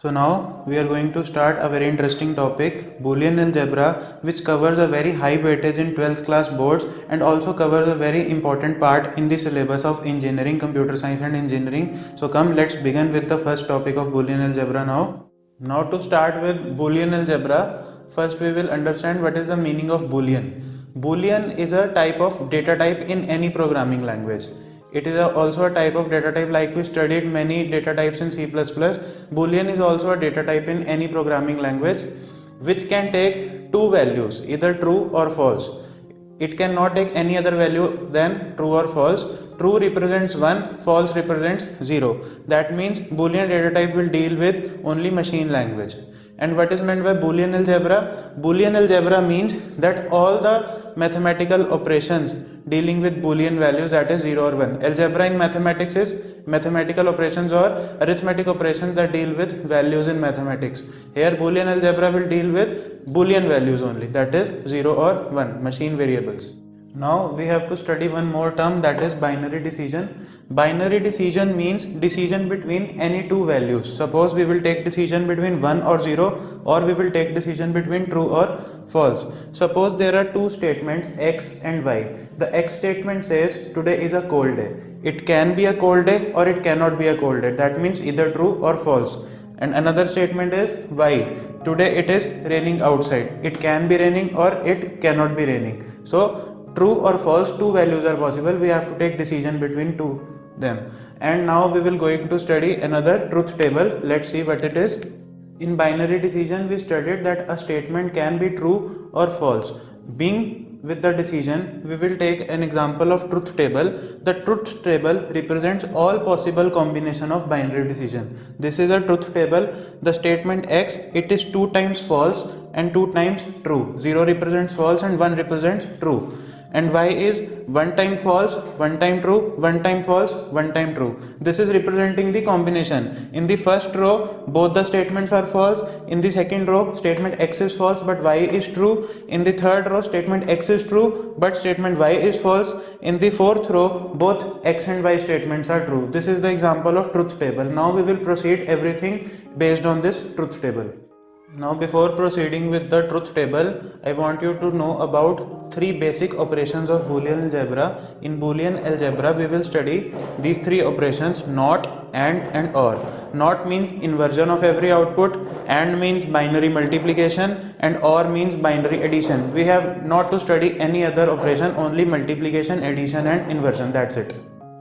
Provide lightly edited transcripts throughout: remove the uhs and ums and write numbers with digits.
So now we are going to start a very interesting topic, Boolean Algebra, which covers a very high weightage in 12th class boards and also covers a very important part in the syllabus of engineering, computer science and engineering. So come, let's begin with the first topic of Boolean Algebra now. Now to start with Boolean Algebra, first we will understand what is the meaning of Boolean. Boolean is a type of data type in any programming language. It is also a type of data type, like we studied many data types in C++. Boolean is also a data type in any programming language which can take two values, either true or false. It cannot take any other value than true or false. True represents 1, false represents 0. That means Boolean data type will deal with only machine language. And what is meant by Boolean algebra? Boolean algebra means that all the mathematical operations dealing with Boolean values, that is 0 or 1. Algebra in mathematics is mathematical operations or arithmetic operations that deal with values in mathematics. Here Boolean algebra will deal with Boolean values only, that is 0 or 1, machine variables. Now we have to study one more term, that is binary decision. Binary decision means decision between any two values. Suppose we will take decision between 1 or 0, or we will take decision between true or false. Suppose there are two statements x and y. The x statement says today is a cold day. It can be a cold day or it cannot be a cold day. That means either true or false. And another statement is y. Today it is raining outside. It can be raining or it cannot be raining. So true or false, two values are possible. We have to take decision between two them. And now we will going to study another truth table. Let's see what it is. In binary decision, we studied that a statement can be true or false. Being with the decision, we will take an example of truth table. The truth table represents all possible combination of binary decision. This is a truth table. The statement x, it is 2 times false and 2 times true. 0 represents false and 1 represents true. And y is 1 time false, 1 time true, 1 time false, 1 time true. This is representing the combination. In the first row, both the statements are false. In the second row, statement x is false but y is true. In the third row, statement x is true but statement y is false. In the fourth row, both x and y statements are true. This is the example of truth table. Now we will proceed everything based on this truth table. Now before proceeding with the truth table, I want you to know about 3 basic operations of Boolean algebra. In Boolean algebra, we will study these 3 operations: not, and or. Not means inversion of every output, and means binary multiplication, and or means binary addition. We have not to study any other operation, only multiplication, addition and inversion, that's it.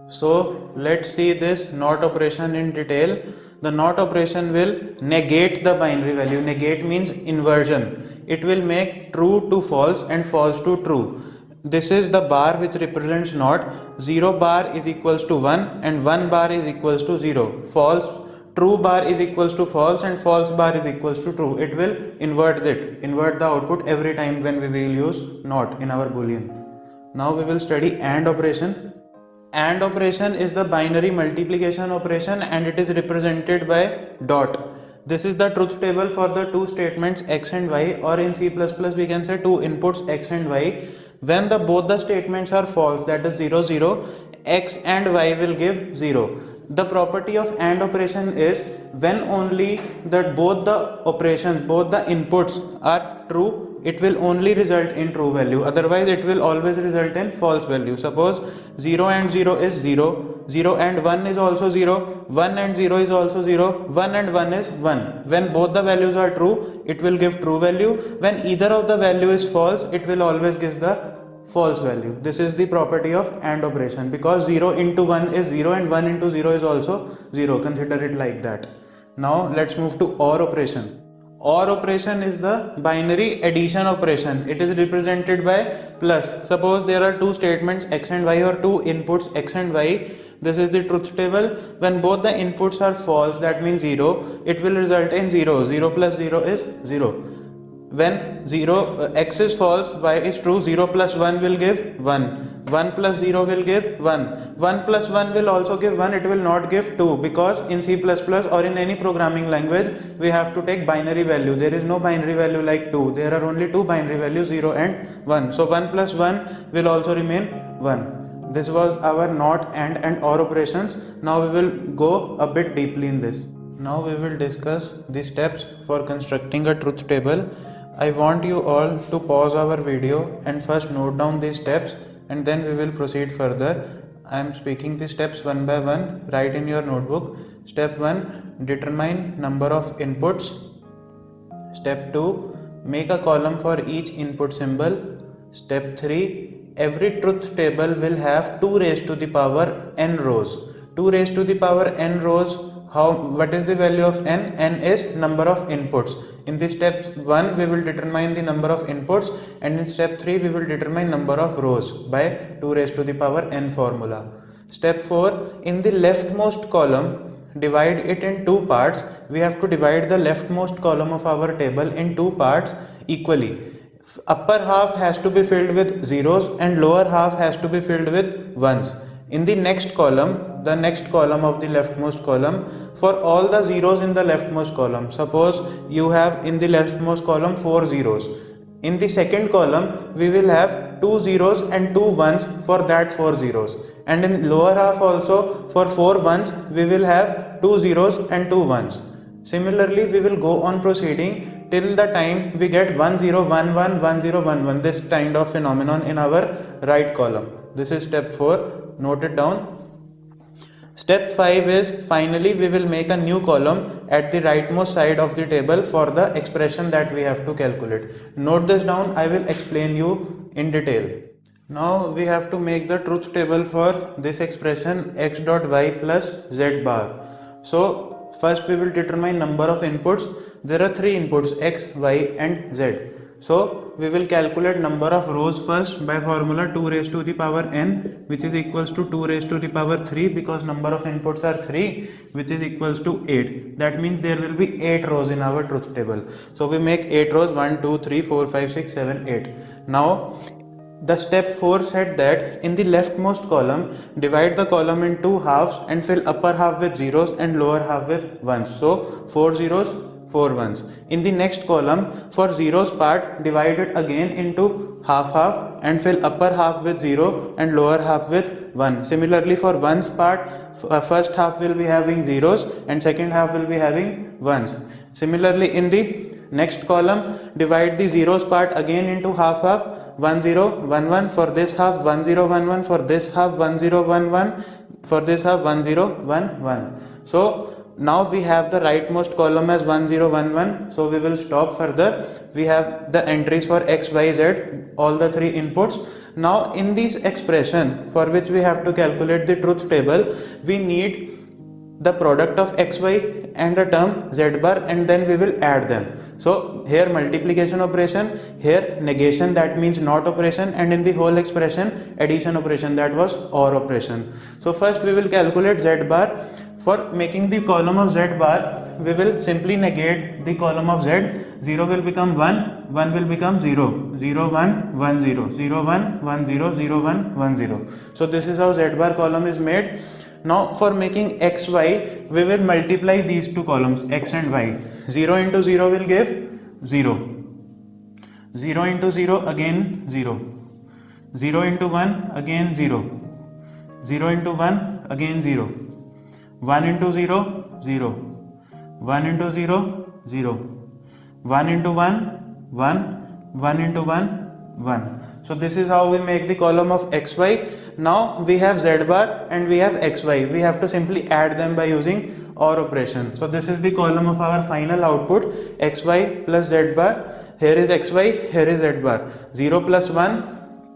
So let's see this not operation in detail. The not operation will negate the binary value. Negate means inversion. It will make true to false and false to true. This is the bar which represents not. 0 bar is equals to 1 and 1 bar is equals to 0. False, true bar is equals to false and false bar is equals to true. It will invert the output every time when we will use not in our Boolean. Now we will study AND operation. AND operation is the binary multiplication operation and it is represented by dot. This is the truth table for the two statements x and y, or in C++ we can say two inputs x and y. When both the statements are false, that is 0 0, x and y will give 0. The property of AND operation is when only both the operations, both the inputs are true, it will only result in true value. Otherwise it will always result in false value. Suppose 0 and 0 is 0, 0 and 1 is also 0, 1 and 0 is also 0, 1 and 1 is 1. When both the values are true, it will give true value. When either of the value is false, it will always give the false value. This is the property of AND operation, because 0 into 1 is 0 and 1 into 0 is also 0. Consider it like that. Now let's move to OR operation. OR operation is the binary addition operation. It is represented by plus. Suppose there are two statements x and y, or two inputs x and y. This is the truth table. When both the inputs are false, that means 0, it will result in 0. 0 plus 0 is 0. When x is false, y is true, 0 plus 1 will give 1. 1 plus 0 will give 1. 1 plus 1 will also give 1. It will not give 2, because in C++ or in any programming language we have to take binary value. There is no binary value like 2. There are only two binary values, 0 and 1. So 1 plus 1 will also remain 1. This was our not, and or operations. Now we will go a bit deeply in this. Now we will discuss the steps for constructing a truth table. I want you all to pause our video and first note down these steps, and then we will proceed further. I am speaking the steps one by one. Write in your notebook. Step 1, determine number of inputs. Step 2, make a column for each input symbol. Step 3, every truth table will have 2 raised to the power n rows. 2 raised to the power n rows. What is the value of n? N is number of inputs. In the step 1 we will determine the number of inputs, and in step 3 we will determine number of rows by 2 raised to the power n formula. Step 4, in the leftmost column, divide it in 2 parts. We have to divide the leftmost column of our table in 2 parts equally. Upper half has to be filled with zeros and lower half has to be filled with ones. In the next column, the next column of the leftmost column, for all the zeros in the leftmost column, suppose you have in the leftmost column 4 zeros. In the second column, we will have 2 zeros and 2 ones for that 4 zeros. And in lower half also, for 4 ones, we will have 2 zeros and 2 ones. Similarly, we will go on proceeding till the time we get 1 0 1 1 1 0 1 1, this kind of phenomenon in our right column. This is step 4. Note it down. Step 5 is finally we will make a new column at the rightmost side of the table for the expression that we have to calculate. Note this down, I will explain you in detail. Now we have to make the truth table for this expression x dot y plus z bar. So first we will determine number of inputs. There are 3 inputs, x, y and z. So we will calculate number of rows first by formula 2 raised to the power n, which is equals to 2 raised to the power 3, because number of inputs are 3, which is equals to 8. That means there will be 8 rows in our truth table. So we make 8 rows, 1 2 3 4 5 6 7 8. Now the step 4 said that in the leftmost column, divide the column in 2 halves and fill upper half with zeros and lower half with ones. So 4 zeros, 4 ones. In the next column, for zeros part, divide it again into half and fill upper half with 0 and lower half with 1. Similarly, for ones part, first half will be having zeros and second half will be having ones. Similarly, in the next column, divide the zeros part again into half 1 0 1 1, for this half 1 0 1 1, for this half 1 0 1 1, for this half 1 0 1 1. So now we have the rightmost column as 1 0 1 1, so we will stop further. We have the entries for x, y, z, all the 3 inputs. Now in this expression for which we have to calculate the truth table, we need the product of xy and the term z bar, and then we will add them. So here multiplication operation, here negation, that means not operation, and in the whole expression addition operation, that was or operation. So first we will calculate z bar. For making the column of z bar, we will simply negate the column of z. 0 will become 1, 1 will become 0, 0 1 1 0, 0 1 1 0, 0 1 1 0. So this is how z bar column is made. Now for making x, y, we will multiply these 2 columns, x and y. 0 into 0 will give 0. 0 into 0 again 0. 0 into 1 again 0. 0 into 1 again 0. 1 into 0 0. 1 into 0 0. 1 into 1 1. 1 into 1 1. So this is how we make the column of xy. Now we have z bar and we have xy. We have to simply add them by using OR operation. So this is the column of our final output, xy plus z bar. Here is xy, here is z bar. 0 plus 1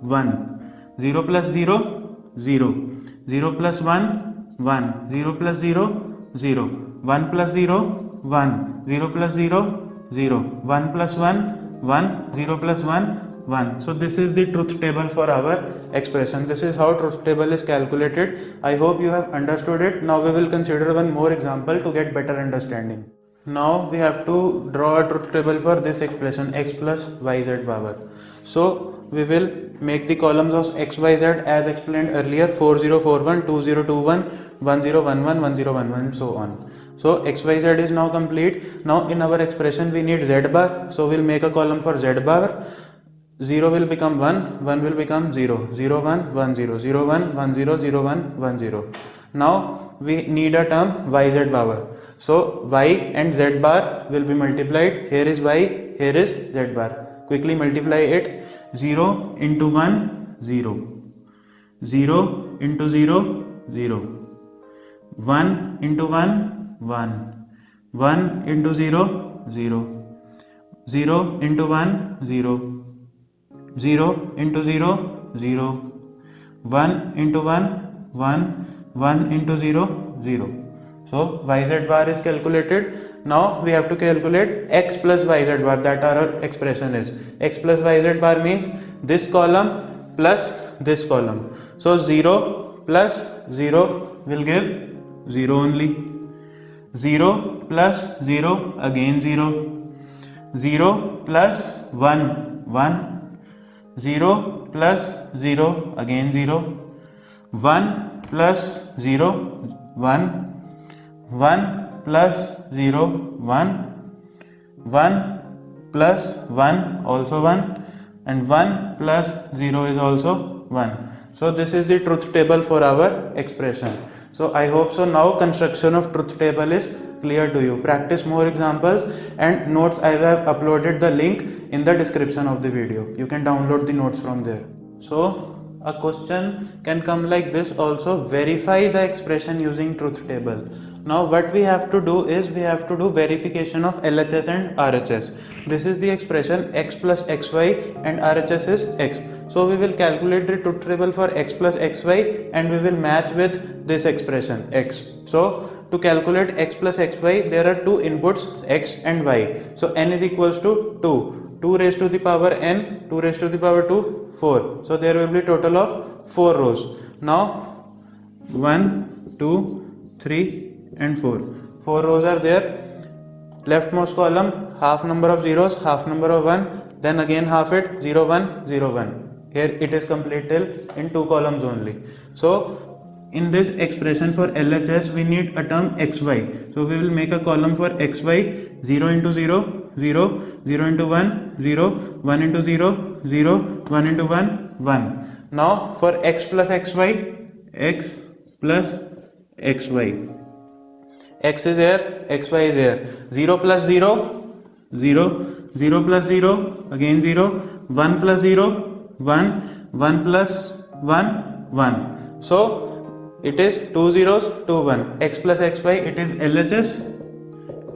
1. 0 plus 0 0. 0 plus 1 1. 0 plus 0 0. 1 plus 0 1. 0 plus 0 0. 1 plus 1 1. 0 plus 1 1. So this is the truth table for our expression. This is how truth table is calculated. I hope you have understood it. Now we will consider one more example to get better understanding. Now we have to draw a truth table for this expression, x plus yz power. So we will make the columns of x, y, z as explained earlier, 4 0 4 1, 2 0 2 1, 1 0 1 1, 1 0 1 1 and so on. So x, y, z is now complete. Now in our expression we need z bar. So we'll make a column for z bar. 0 will become 1, 1 will become 0, 0 1 1 0, 0 1 1 0, 0 1 1 0. Now we need a term yz power. So y and z bar will be multiplied. Here is y, here is z bar. Quickly multiply it. 0 into 1, 0. 0 into 0, 0. 1 into 1, 1. 1 into 0, 0. 0 into 1, 0. 0 into 0, 0. 1 into 1, 1. 1 into 0, 0. So yz bar is calculated. Now we have to calculate x plus yz bar, that our expression is. X plus yz bar means this column plus this column. So 0 plus 0 will give 0 only. 0 plus 0 again 0. 0 plus 1, 1. 0 plus 0 again 0. 1 plus 0, 1. 1 plus 0, 1. 1 plus 1 also 1. And 1 plus 0 is also 1. So this is the truth table for our expression. So I hope so now construction of truth table is clear to you. Practice more examples and notes. I have uploaded the link in the description of the video. You can download the notes from there. So a question can come like this also: verify the expression using truth table. Now what we have to do is we have to do verification of LHS and RHS. This is the expression x plus xy and RHS is x. So we will calculate the truth table for x plus xy and we will match with this expression x. So to calculate x plus xy, there are two inputs, x and y. So n is equals to 2. 2 raised to the power n, 2 raised to the power 2, 4. So there will be total of 4 rows. Now 1, 2, 3 and 4. 4 rows are there. Leftmost column, half number of zeros, half number of 1, then again half it, 0, 1, 0, 1. Here it is complete till in 2 columns only. So in this expression for LHS we need a term xy. So we will make a column for xy, 0 into 0, 0, 0 into 1, 0, 1 into 0, 0, 1 into 1, 1. Now for x plus xy, x plus xy. X is here, xy is here. 0 plus 0, 0, 0 plus 0, again 0, 1 plus 0, 1, 1 plus 1, 1. So it is 2 zeros, 2 1. X plus xy, it is LHS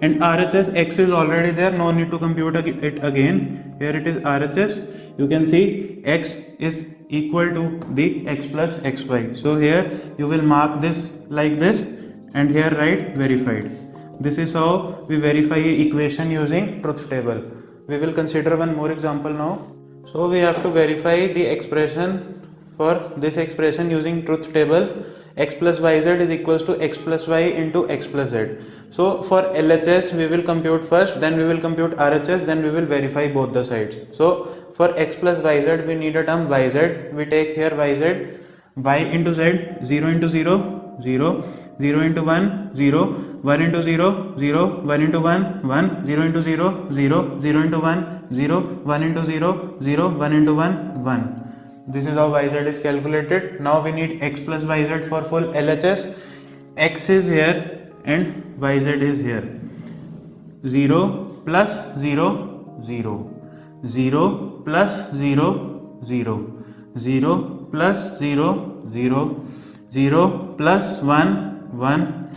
and RHS. X is already there, no need to compute it again. Here it is RHS. You can see x is equal to the x plus xy. So here you will mark this like this and here write verified. This is how we verify an equation using truth table. We will consider one more example now. So we have to verify the expression for this expression using truth table. X plus yz is equals to x plus y into x plus z. So for LHS we will compute first, then we will compute RHS, then we will verify both the sides. So for x plus yz we need a term yz. We take here yz, y into z, 0 into 0, 0, 0 into 1, 0, 1 into 0, 0, 1 into 1, 1, 0 into 0, 0, 0 into 1, 0, 1 into 0, 0, 1 into 1, 1. This is how yz is calculated. Now we need x plus yz for full LHS. X is here and yz is here. 0 plus 0, 0. 0 plus 0, 0. 0 plus 0, 0. 0 plus 1, 1,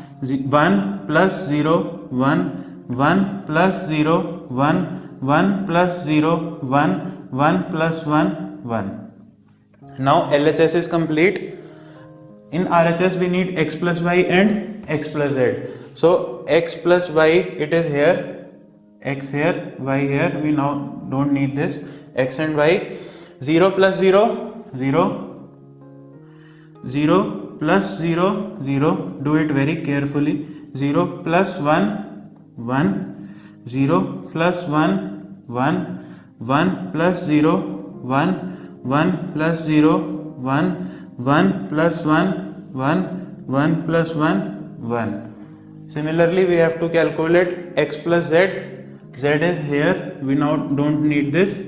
1 plus 0, 1, 1 plus 0, 1, 1 plus 0, 1, 1 plus 1, 1. Now LHS is complete. In RHS we need x plus y and x plus z. So x plus y, it is here, x here, y here. We now don't need this, x and y. 0 plus 0, 0. 0 plus 0, 0, do it very carefully. 0 plus 1, 1, 0 plus 1, 1, 1 plus 0, 1, 1 plus 0, 1, 1 plus 1, 1, 1 plus 1, 1. Similarly, we have to calculate x plus z. Z is here, we now don't need this.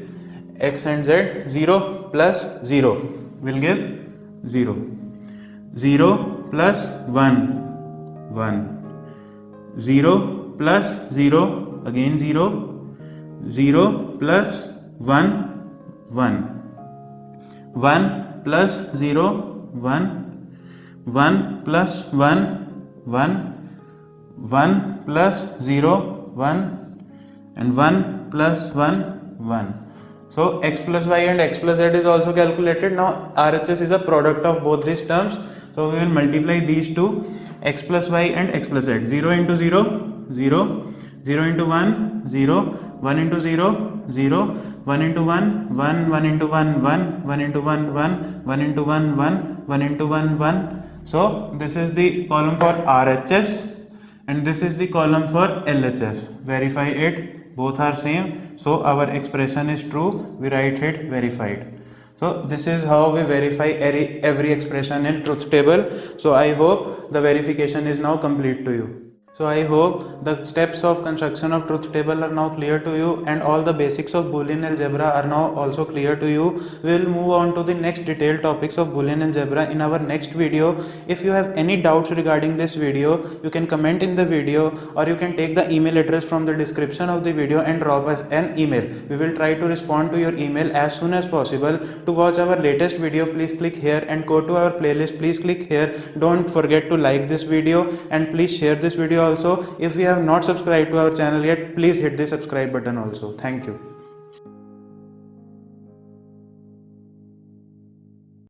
X and z, 0 plus 0 will give 0. 0 plus 1, 1. 0 plus 0, again 0, 0 plus 1, 1, 1 plus 0, 1, 1 plus 1, 1, 1 plus 0, 1, and 1 plus 1, 1. So x plus y and x plus z is also calculated. Now RHS is a product of both these terms. So we will multiply these two, x plus y and x plus z. 0 into 0, 0, 0 into 1, 0, 1 into 0, 0, 1 into 1, 1, 1 into 1, 1, 1 into 1, 1, 1 into 1, 1, 1 into 1, 1. So this is the column for RHS and this is the column for LHS. Verify it, both are same. So our expression is true, we write it verified. So this is how we verify every expression in truth table. So I hope the verification is now complete to you. So I hope the steps of construction of truth table are now clear to you and all the basics of Boolean algebra are now also clear to you. We will move on to the next detailed topics of Boolean algebra in our next video. If you have any doubts regarding this video, you can comment in the video or you can take the email address from the description of the video and drop us an email. We will try to respond to your email as soon as possible. To watch our latest video, please click here and go to our playlist. Please click here. Don't forget to like this video and please share this video also. If you have not subscribed to our channel yet, please hit the subscribe button also. Thank you.